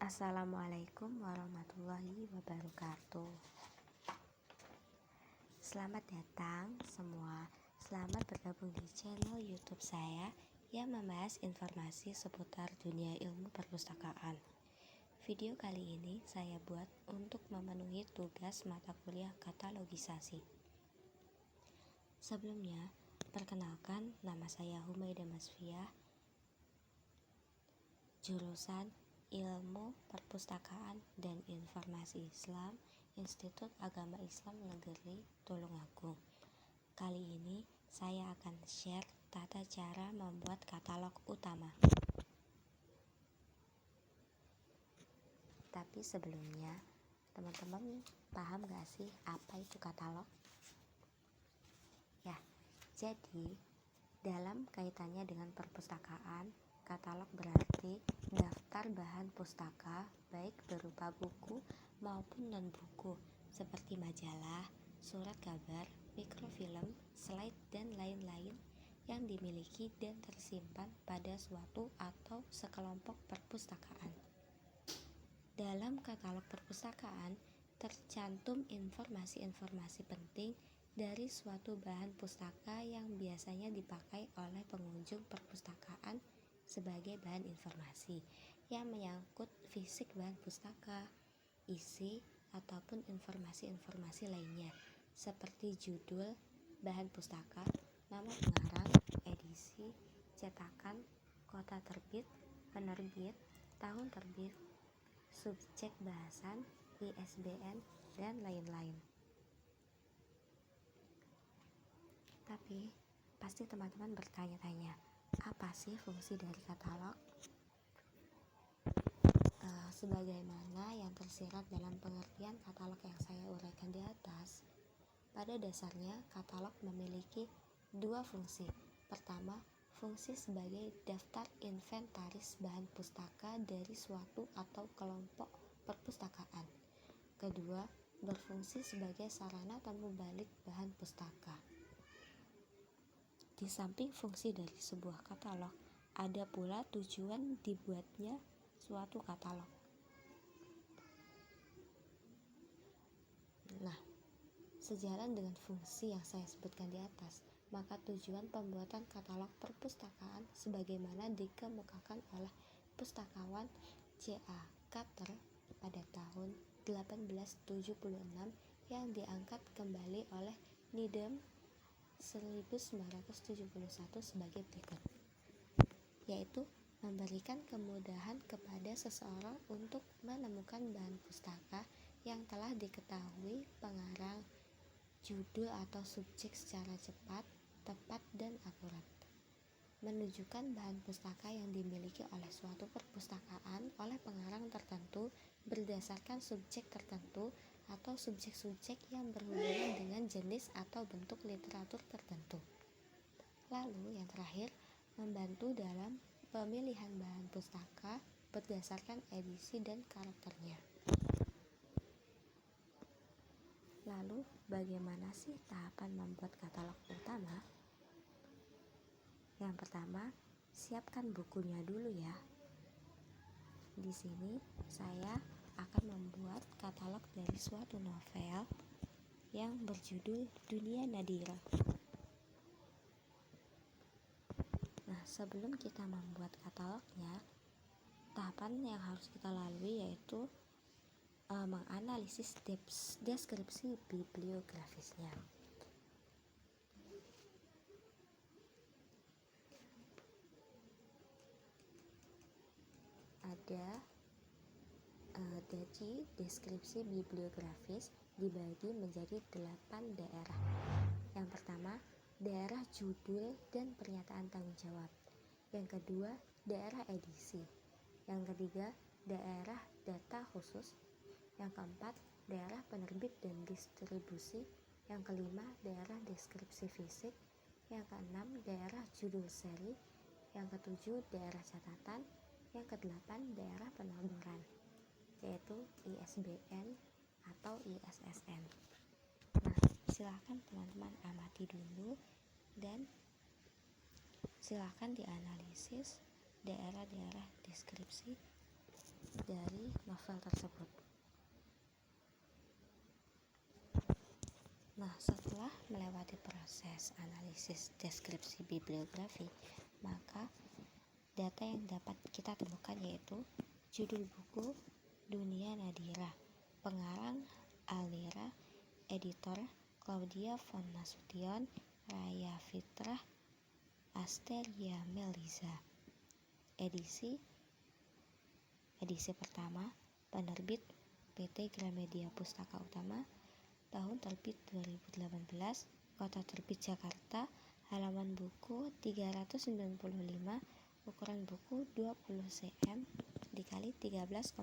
Assalamualaikum warahmatullahi wabarakatuh. Selamat datang semua. Selamat bergabung di channel YouTube saya yang membahas informasi seputar dunia ilmu perpustakaan. Video kali ini saya buat untuk memenuhi tugas mata kuliah katalogisasi. Sebelumnya, perkenalkan, nama saya Humaida Masfiah, jurusan Ilmu Perpustakaan dan Informasi Islam, Institut Agama Islam Negeri Tulungagung. Kali ini saya akan share tata cara membuat katalog utama. Tapi sebelumnya, teman-teman paham gak sih apa itu katalog? Ya, jadi dalam kaitannya dengan perpustakaan, katalog berarti daftar bahan pustaka baik berupa buku maupun non-buku seperti majalah, surat kabar, mikrofilm, slide, dan lain-lain yang dimiliki dan tersimpan pada suatu atau sekelompok perpustakaan. Dalam katalog perpustakaan tercantum informasi-informasi penting dari suatu bahan pustaka yang biasanya dipakai oleh pengunjung perpustakaan sebagai bahan informasi yang menyangkut fisik bahan pustaka, isi, ataupun informasi-informasi lainnya seperti judul bahan pustaka, nama pengarang, edisi, cetakan, kota terbit, penerbit, tahun terbit, subjek bahasan, ISBN, dan lain-lain. Tapi pasti teman-teman bertanya-tanya, apa sih fungsi dari katalog? Sebagaimana yang tersirat dalam pengertian katalog yang saya uraikan di atas, pada dasarnya katalog memiliki dua fungsi. Pertama, fungsi sebagai daftar inventaris bahan pustaka dari suatu atau kelompok perpustakaan. Kedua, berfungsi sebagai sarana temu balik bahan pustaka. Di samping fungsi dari sebuah katalog, ada pula tujuan dibuatnya suatu katalog. Nah, sejalan dengan fungsi yang saya sebutkan di atas, maka tujuan pembuatan katalog perpustakaan sebagaimana dikemukakan oleh pustakawan C.A. Carter pada tahun 1876 yang diangkat kembali oleh Needham 1971 sebagai berikut, yaitu memberikan kemudahan kepada seseorang untuk menemukan bahan pustaka yang telah diketahui pengarang, judul atau subjek secara cepat, tepat, dan akurat. Menunjukkan bahan pustaka yang dimiliki oleh suatu perpustakaan oleh pengarang tertentu berdasarkan subjek tertentu atau subjek-subjek yang berhubungan dengan jenis atau bentuk literatur tertentu. Lalu yang terakhir, membantu dalam pemilihan bahan pustaka berdasarkan edisi dan karakternya. Lalu bagaimana sih tahapan membuat katalog utama? Yang pertama, siapkan bukunya dulu ya. Di sini saya akan membuat katalog dari suatu novel yang berjudul Dunia Nadira. Nah, sebelum kita membuat katalognya, tahapan yang harus kita lalui yaitu menganalisis deskripsi bibliografisnya. Jadi deskripsi bibliografis dibagi menjadi 8 daerah. Yang pertama, daerah judul dan pernyataan tanggung jawab. Yang kedua, daerah edisi. Yang ketiga, daerah data khusus. Yang keempat, daerah penerbit dan distribusi. Yang kelima, daerah deskripsi fisik. Yang keenam, daerah judul seri. Yang ketujuh, daerah catatan. Yang kedelapan, daerah penomoran, yaitu ISBN atau ISSN. Nah, silakan teman-teman amati dulu dan silakan dianalisis daerah-daerah deskripsi dari novel tersebut. Nah, setelah melewati proses analisis deskripsi bibliografi, maka data yang dapat kita temukan yaitu judul buku Dunia Nadira, pengarang Almira, editor Claudia von Nasution, Raya Fitrah, Asteria Meliza, edisi pertama, penerbit PT Gramedia Pustaka Utama, tahun terbit 2018, kota terbit Jakarta, halaman buku 395, ukuran buku 20 cm dikali 13,5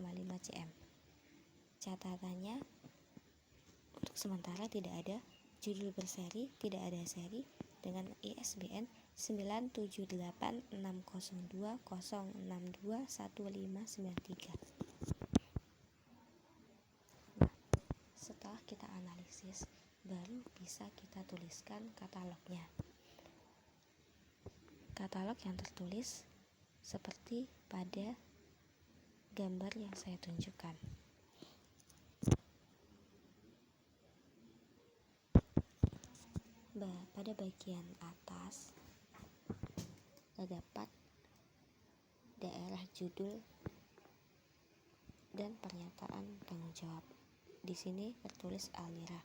cm. Catatannya, untuk sementara tidak ada judul berseri, tidak ada seri dengan ISBN 9786020621593. Setelah kita analisis, baru bisa kita tuliskan katalognya. Katalog yang tertulis seperti pada gambar yang saya tunjukkan. Pada bagian atas terdapat daerah judul dan pernyataan tanggung jawab. Di sini tertulis Almira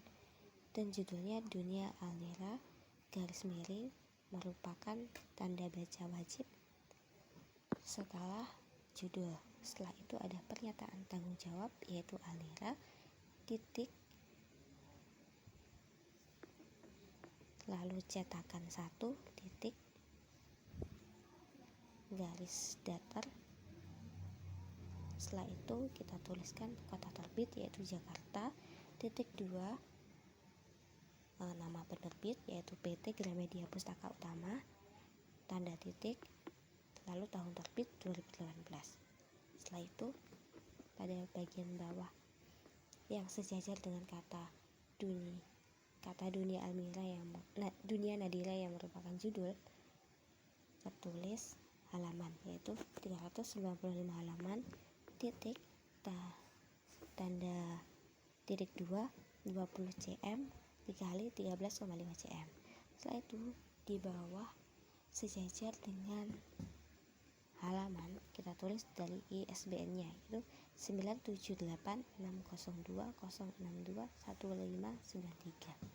dan judulnya Dunia Almira garis miring merupakan tanda baca wajib setelah judul. Setelah itu ada pernyataan tanggung jawab yaitu Almira titik lalu cetakan 1 titik garis datar. Setelah itu kita tuliskan kota terbit yaitu Jakarta, titik 2 nama penerbit yaitu PT Gramedia Pustaka Utama, tanda titik, lalu tahun terbit 2018. Setelah itu pada bagian bawah yang sejajar dengan kata Dunia Almira Dunia Nadira yang merupakan judul, tertulis halaman yaitu 395 halaman titik tanda titik 2 20 cm dikali 13,5 cm. Setelah itu di bawah sejajar dengan halaman kita tulis dari ISBN-nya yaitu 97860621593.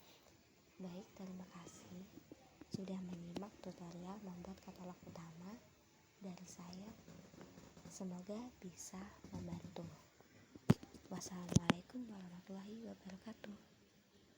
Baik, terima kasih sudah menyimak tutorial membuat katalog utama dari saya. Semoga bisa membantu. Wassalamualaikum warahmatullahi wabarakatuh.